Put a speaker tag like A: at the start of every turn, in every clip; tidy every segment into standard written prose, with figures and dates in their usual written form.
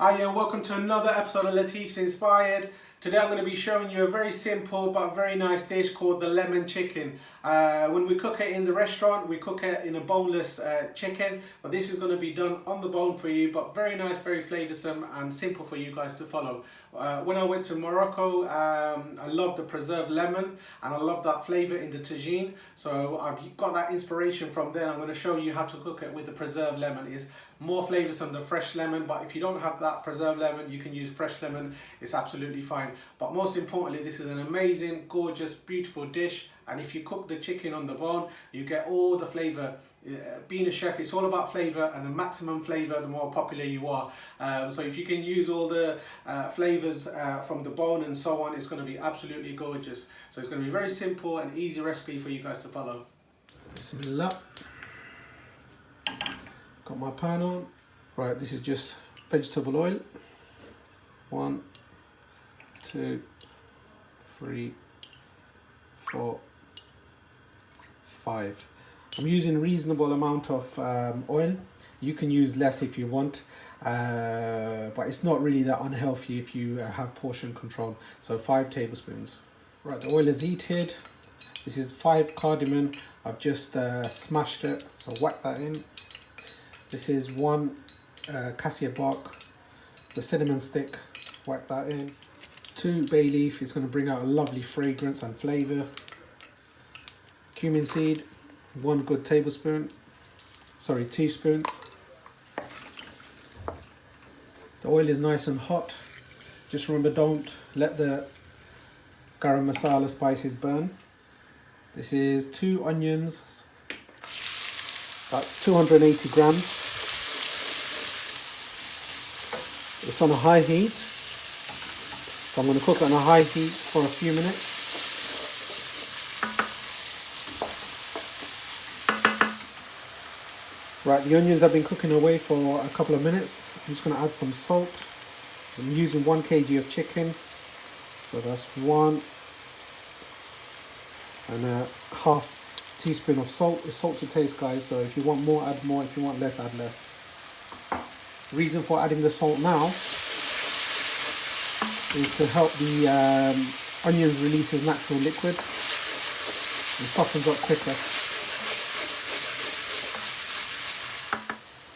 A: Hi and welcome to another episode of Latif's Inspired. Today I'm going to be showing you a very simple but very nice dish called the lemon chicken. When we cook it in the restaurant, we cook it in a boneless chicken, but this is going to be done on the bone for you, but very nice, very flavoursome and simple for you guys to follow. When I went to Morocco, I love the preserved lemon and I love that flavour in the tagine. So I've got that inspiration from there. I'm going to show you how to cook it with the preserved lemon. It's more flavoursome than fresh lemon, but if you don't have that preserved lemon, you can use fresh lemon. It's absolutely fine. But most importantly, this is an amazing, gorgeous, beautiful dish. And if you cook the chicken on the bone, you get all the flavour. Being a chef, it's all about flavour, and the maximum flavour, the more popular you are. So if you can use all the flavours from the bone and so on, it's going to be absolutely gorgeous. So it's going to be a very simple and easy recipe for you guys to follow. Bismillah. Got my pan on. Right, this is just vegetable oil. 1, 2, 3, 4, 5. I'm using a reasonable amount of oil. You can use less if you want, but it's not really that unhealthy if you have portion control. So 5 tablespoons. Right, the oil is heated. This is 5 cardamom. I've just smashed it, so whack that in. This is 1 CASIA bark, the cinnamon stick, whack that in. 2 bay leaf is going to bring out a lovely fragrance and flavour. Cumin seed, 1 good teaspoon. The oil is nice and hot. Just remember, don't let the garam masala spices burn. This is 2 onions. That's 280 grams. It's on a high heat, so I'm going to cook it on a high heat for a few minutes. Right, the onions have been cooking away for a couple of minutes. I'm just going to add some salt. I'm using 1 kg of chicken, so that's 1 and a half teaspoon of salt. It's salt to taste, guys, so if you want more, add more. If you want less, add less. Reason for adding the salt now is to help the onions release its natural liquid and softens up quicker.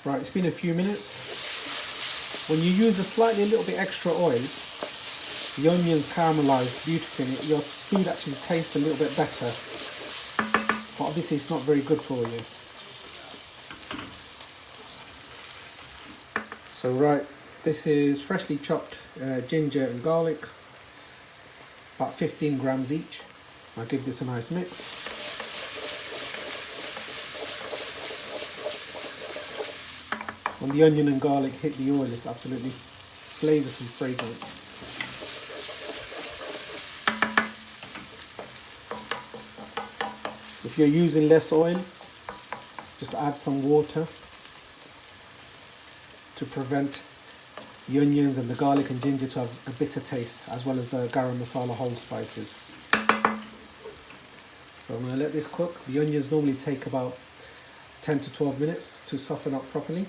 A: Right, it's been a few minutes. When you use a little bit extra oil, the onions caramelize beautifully. Your food actually tastes a little bit better, but obviously it's not very good for you. So right, this is freshly chopped ginger and garlic, about 15 grams each. I'll give this a nice mix. When the onion and garlic hit the oil, it's absolutely flavoursome fragrance. If you're using less oil, just add some water to prevent the onions and the garlic and ginger to have a bitter taste, as well as the garam masala whole spices. So I'm going to let this cook. The onions normally take about 10 to 12 minutes to soften up properly.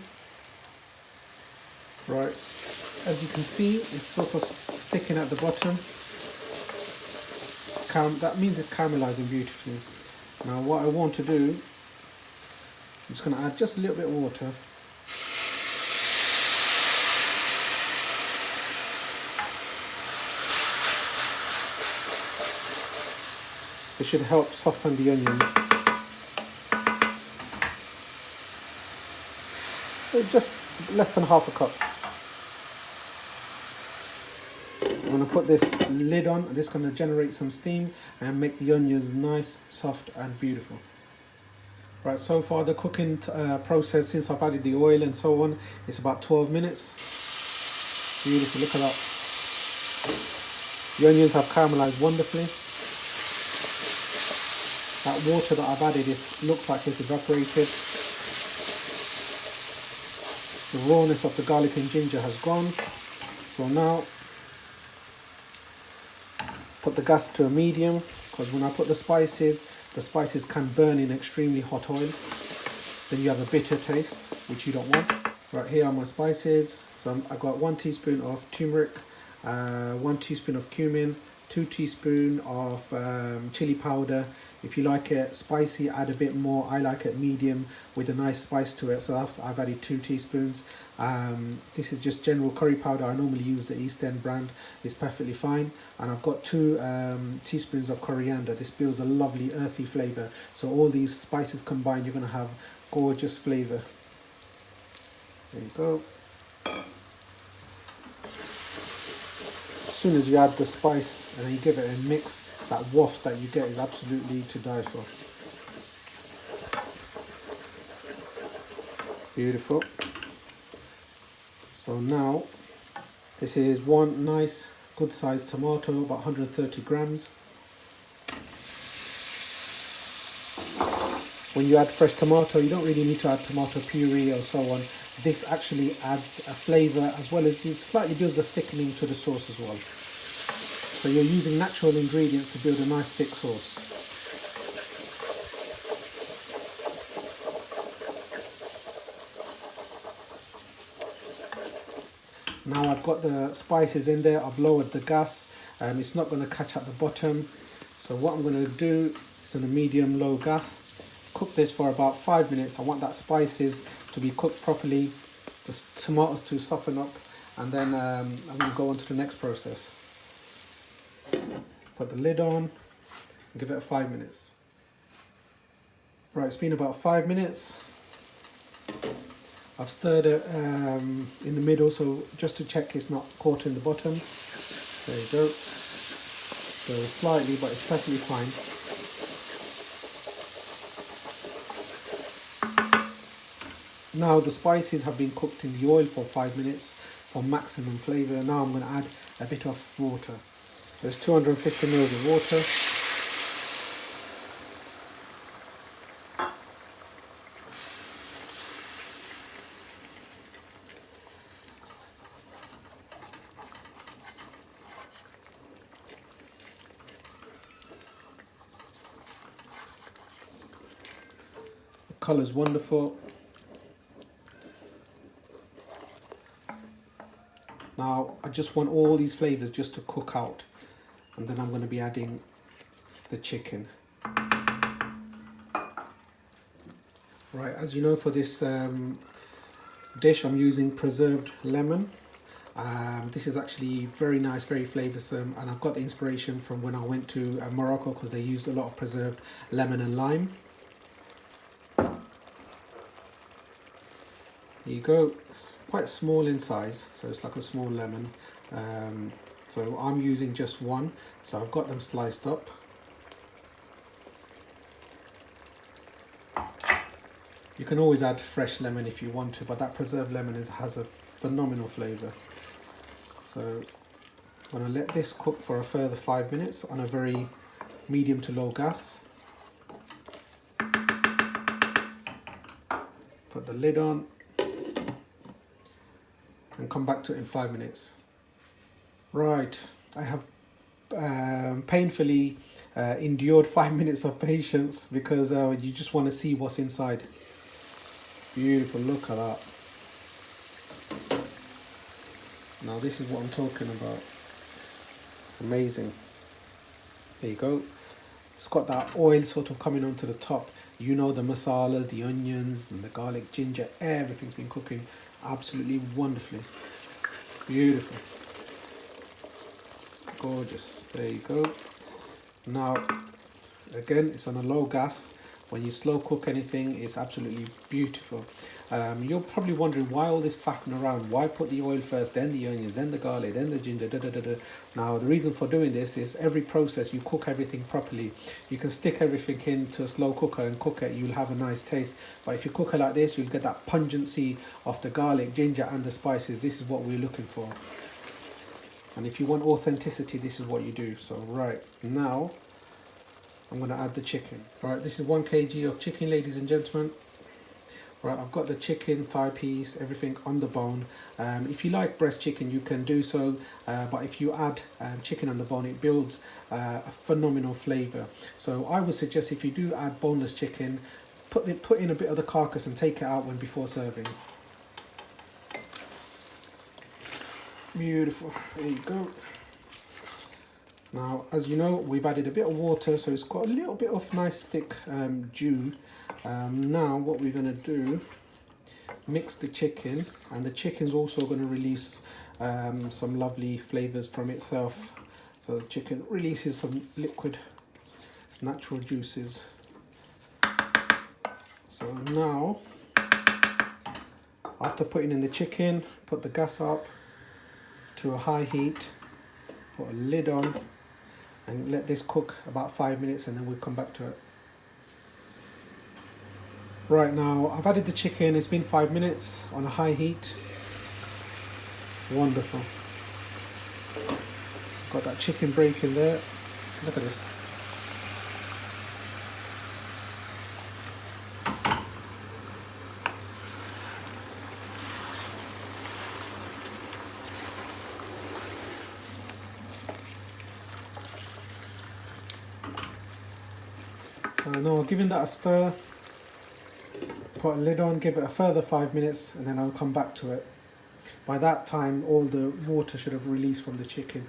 A: Right, as you can see, it's sort of sticking at the bottom. That means it's caramelizing beautifully. Now what I want to do, I'm just going to add just a little bit of water. It should help soften the onions. So just less than half a cup. I'm going to put this lid on, and this is going to generate some steam and make the onions nice, soft and beautiful. Right, so far the cooking process, since I've added the oil and so on, it's about 12 minutes. Beautiful, look at that. The onions have caramelized wonderfully. That water that I've added looks like it's evaporated. The rawness of the garlic and ginger has gone. So now, put the gas to a medium, because when I put the spices can burn in extremely hot oil. Then you have a bitter taste, which you don't want. Right, here are my spices. So I've got 1 teaspoon of turmeric, 1 teaspoon of cumin, 2 teaspoons of chili powder. If you like it spicy, add a bit more. I like it medium with a nice spice to it, so I've added 2 teaspoons. This is just general curry powder. I normally use the East End brand. It's perfectly fine. And I've got 2 teaspoons of coriander. This builds a lovely earthy flavour. So all these spices combined, you're going to have gorgeous flavour. There you go. As soon as you add the spice and then you give it a mix, that waft that you get is absolutely to die for. Beautiful. So now, this is 1 nice good sized tomato, about 130 grams. When you add fresh tomato, you don't really need to add tomato puree or so on. This actually adds a flavour as well as it slightly builds a thickening to the sauce as well. So you're using natural ingredients to build a nice thick sauce. Now I've got the spices in there, I've lowered the gas, it's not going to catch at the bottom. So what I'm going to do is on a medium-low gas, cook this for about 5 minutes. I want that spices to be cooked properly, the tomatoes to soften up, and then I'm going to go on to the next process. Put the lid on and give it 5 minutes. Right, it's been about 5 minutes. I've stirred it in the middle, so just to check it's not caught in the bottom. There you go. So slightly, but it's perfectly fine. Now the spices have been cooked in the oil for 5 minutes for maximum flavour. Now I'm going to add a bit of water. So it's 250 ml of water. The colour's wonderful. Now I just want all these flavours just to cook out, and then I'm going to be adding the chicken. Right, as you know, for this dish I'm using preserved lemon. This is actually very nice, very flavoursome, and I've got the inspiration from when I went to Morocco, because they used a lot of preserved lemon and lime. Here you go. It's quite small in size, so it's like a small lemon. So I'm using just 1, so I've got them sliced up. You can always add fresh lemon if you want to, but that preserved lemon has a phenomenal flavour. So I'm going to let this cook for a further 5 minutes on a very medium to low gas. Put the lid on and come back to it in 5 minutes. Right, I have painfully endured 5 minutes of patience, because you just want to see what's inside. Beautiful, look at that. Now this is what I'm talking about. Amazing. There you go. It's got that oil sort of coming onto the top. You know, the masalas, the onions and the garlic, ginger, everything's been cooking absolutely wonderfully. Beautiful. Gorgeous. There you go. Now again, it's on a low gas. When you slow cook anything, it's absolutely beautiful. You're probably wondering why all this faffing around. Why put the oil first, then the onions, then the garlic, then the ginger, da da da da. Now the reason for doing this is every process you cook everything properly. You can stick everything into a slow cooker and cook it, you'll have a nice taste. But if you cook it like this, you'll get that pungency of the garlic, ginger and the spices. This is what we're looking for. And if you want authenticity, this is what you do. So right, now I'm going to add the chicken. Right, this is 1 kg of chicken, ladies and gentlemen. Right, I've got the chicken, thigh piece, everything on the bone. If you like breast chicken, you can do so, but if you add chicken on the bone, it builds a phenomenal flavour. So I would suggest, if you do add boneless chicken, put in a bit of the carcass and take it out before serving. Beautiful, there you go. Now, as you know, we've added a bit of water, so it's got a little bit of nice thick dew. Now what we're going to do, mix the chicken, and the chicken's also going to release some lovely flavours from itself. So the chicken releases some liquid, its natural juices. So now, after putting in the chicken, put the gas up to a high heat, put a lid on, and let this cook about 5 minutes, and then we'll come back to it. Right, now I've added the chicken, it's been 5 minutes on a high heat. Wonderful. Got that chicken break in there. Look at this. So now giving that a stir, put a lid on, give it a further 5 minutes, and then I'll come back to it. By that time, all the water should have released from the chicken.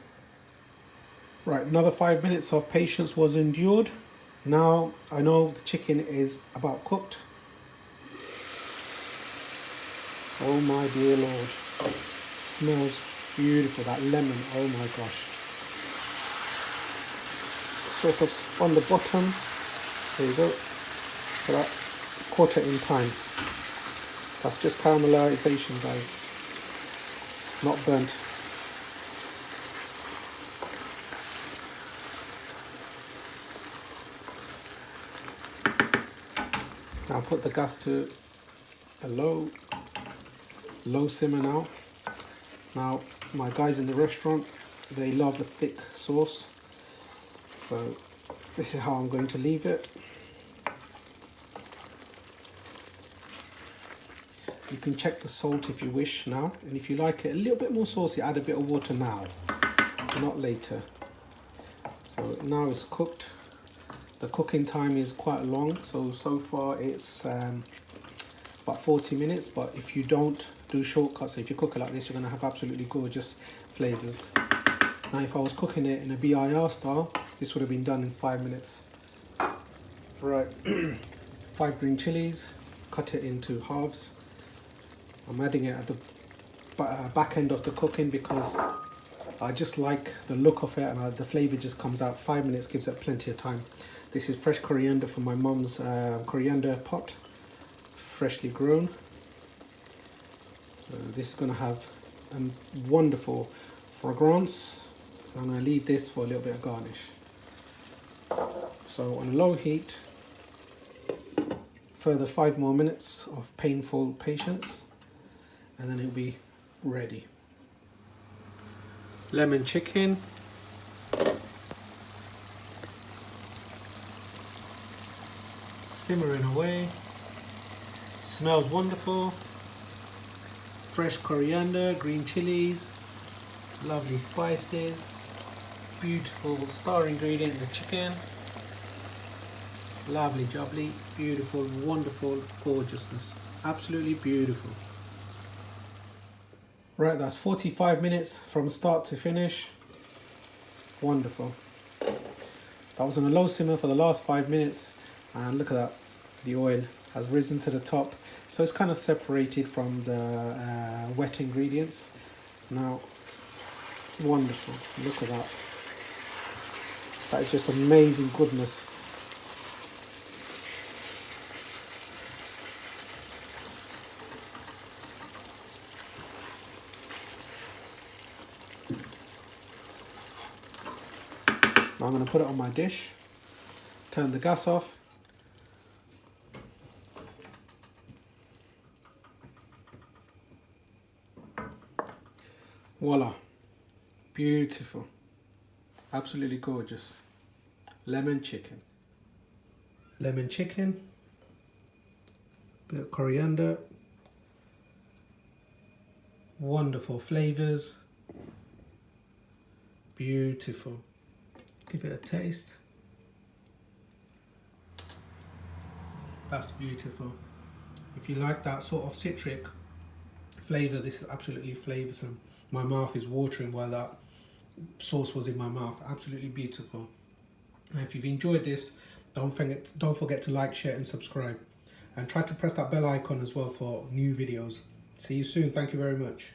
A: Right, another 5 minutes of patience was endured. Now I know the chicken is about cooked. Oh my dear Lord, smells beautiful, that lemon, oh my gosh. Sort of on the bottom, there you go, for that quarter in time. That's just caramelization, guys, not burnt. Now put the gas to a low simmer now. Now my guys in the restaurant, they love a thick sauce, so this is how I'm going to leave it. You can check the salt if you wish now, and if you like it a little bit more saucy, add a bit of water now, not later. So now it's cooked. The cooking time is quite long, so far it's about 40 minutes, but if you don't do shortcuts, if you cook it like this, you're going to have absolutely gorgeous flavours. Now if I was cooking it in a BIR style, this would have been done in 5 minutes. Right, 5 green chilies, cut it into halves. I'm adding it at the back end of the cooking because I just like the look of it, and the flavour just comes out. 5 minutes gives it plenty of time. This is fresh coriander from my mum's coriander pot, freshly grown. This is going to have a wonderful fragrance. I'm going to leave this for a little bit of garnish. So on a low heat, further 5 more minutes of painful patience, and then it'll be ready. Lemon chicken. Simmering away. Smells wonderful. Fresh coriander, green chilies, lovely spices, beautiful star ingredient, the chicken. Lovely jubbly, beautiful, wonderful, gorgeousness. Absolutely beautiful. Right, that's 45 minutes from start to finish. Wonderful. That was on a low simmer for the last 5 minutes, and look at that, the oil has risen to the top, so it's kind of separated from the wet ingredients. Now, wonderful, look at that. That is just amazing goodness. Now I'm going to put it on my dish, turn the gas off. Voila, beautiful, absolutely gorgeous. Lemon chicken. Lemon chicken, bit of coriander, wonderful flavours, beautiful. Give it a taste. That's beautiful. If you like that sort of citric flavour, this is absolutely flavoursome. my mouth is watering while that sauce was in my mouth. Absolutely beautiful. And if you've enjoyed this, don't forget to like, share and subscribe. And try to press that bell icon as well for new videos. See you soon. Thank you very much.